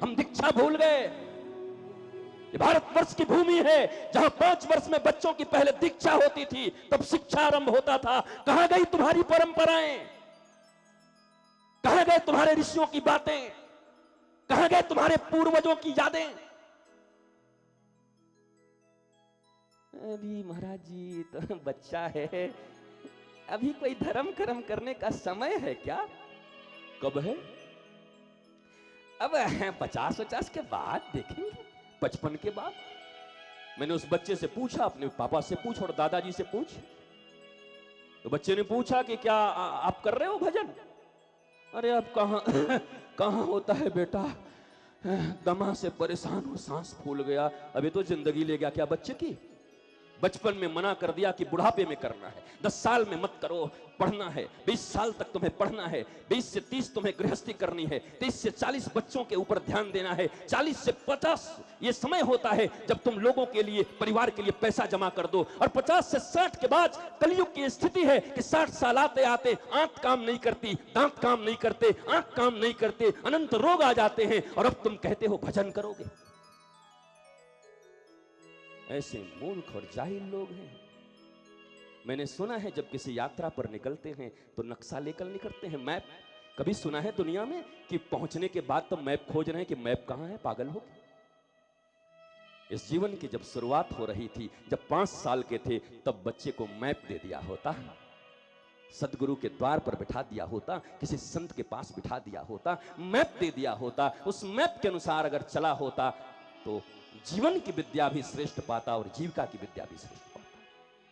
हम दीक्षा भूल गए। ये भारतवर्ष की भूमि है जहां 5 वर्ष में बच्चों की पहले दीक्षा होती थी, तब शिक्षा आरंभ होता था। कहां गई तुम्हारी परंपराएं? कहां गए तुम्हारे ऋषियों की बातें? कहां गए तुम्हारे पूर्वजों की यादें? अभी महाराज जी तो बच्चा है, अभी कोई धर्म कर्म करने का समय है क्या? कब है? अब 50-50 के बाद देखेंगे, 55 के बाद। मैंने उस बच्चे से पूछा, अपने पापा से पूछ और दादाजी से पूछ। तो बच्चे ने पूछा कि क्या आप कर रहे हो भजन? अरे अब कहां होता है बेटा, दमा से परेशान हो, सांस फूल गया, अभी तो जिंदगी ले गया क्या बच्चे की। बचपन में मना कर दिया कि बुढ़ापे में करना है, 10 साल में मत करो, पढ़ना है, 20 साल तक तुम्हें पढ़ना है, 20 से 30 तुम्हें गृहस्थी करनी है, 30 से 40 बच्चों के ऊपर ध्यान देना है, 40 से 50 ये समय होता है जब तुम लोगों के लिए, परिवार के लिए पैसा जमा कर दो, और 50 से 60 के बाद कलयुग की स्थिति है कि 60 साल आते आते आंख काम नहीं करती, दांत काम नहीं करते, आंख काम नहीं करते, अनंत रोग आ जाते हैं, और अब तुम कहते हो भजन करोगे। ऐसे मूर्ख और जाहिल लोग हैं। मैंने सुना है जब किसी यात्रा पर निकलते हैं तो नक्शा लेकर निकलते हैं, मैप। कभी सुना है दुनिया में कि पहुंचने के बाद तो मैप खोज रहे हैं कि मैप कहां है? पागल हो गए। इस जीवन की जब शुरुआत हो रही थी, जब 5 साल के थे, तब बच्चे को मैप दे दिया होता, सदगुरु के द्वार पर बिठा दिया होता, किसी संत के पास बिठा दिया होता, मैप दे दिया होता, उस मैप के अनुसार अगर चला होता तो जीवन की विद्या भी श्रेष्ठ पाता और जीविका की विद्या भी श्रेष्ठ पाता।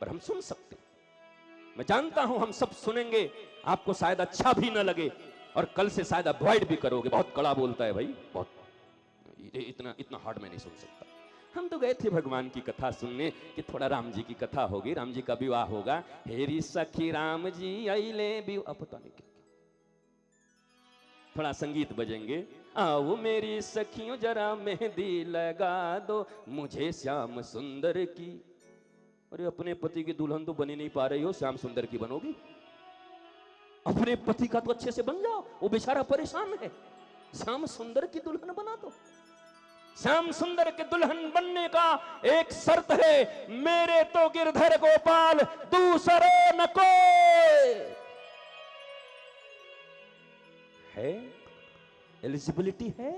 पर हम सुन सकते, मैं जानता हूं हम सब सुनेंगे, आपको शायद अच्छा भी ना लगे, और कल से शायद अवॉइड भी करोगे। बहुत कड़ा बोलता है भाई, बहुत, इतना हार्ड मैं नहीं सुन सकता। हम तो गए थे भगवान की कथा सुनने कि थोड़ा राम जी की कथा होगी, राम जी का विवाह होगा, हेरी सखी राम जी अइले विवाह, पता नहीं क्या, थोड़ा संगीत बजेंगे, आओ मेरी सखियों जरा मेहंदी लगा दो मुझे श्याम सुंदर की। अरे अपने पति की दुल्हन तो बनी नहीं पा रही हो, श्याम सुंदर की बनोगी? अपने पति का तो अच्छे से बन जाओ, वो बेचारा परेशान है, श्याम सुंदर की दुल्हन बना दो। श्याम सुंदर के दुल्हन बनने का एक शर्त है, मेरे तो गिरधर गोपाल दूसरे न कोई है। एलिजिबिलिटी है।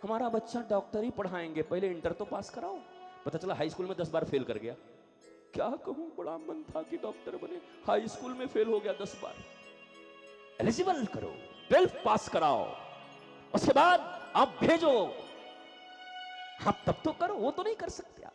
हमारा बच्चा डॉक्टर ही पढ़ाएंगे, पहले इंटर तो पास कराओ। पता चला हाई स्कूल में 10 बार फेल कर गया। क्या कहूं, बड़ा मन था कि डॉक्टर बने, हाई स्कूल में फेल हो गया 10 बार। एलिजिबल करो, 12 पास कराओ, उसके बाद आप भेजो। आप तब तो करो, वो तो नहीं कर सकते आप।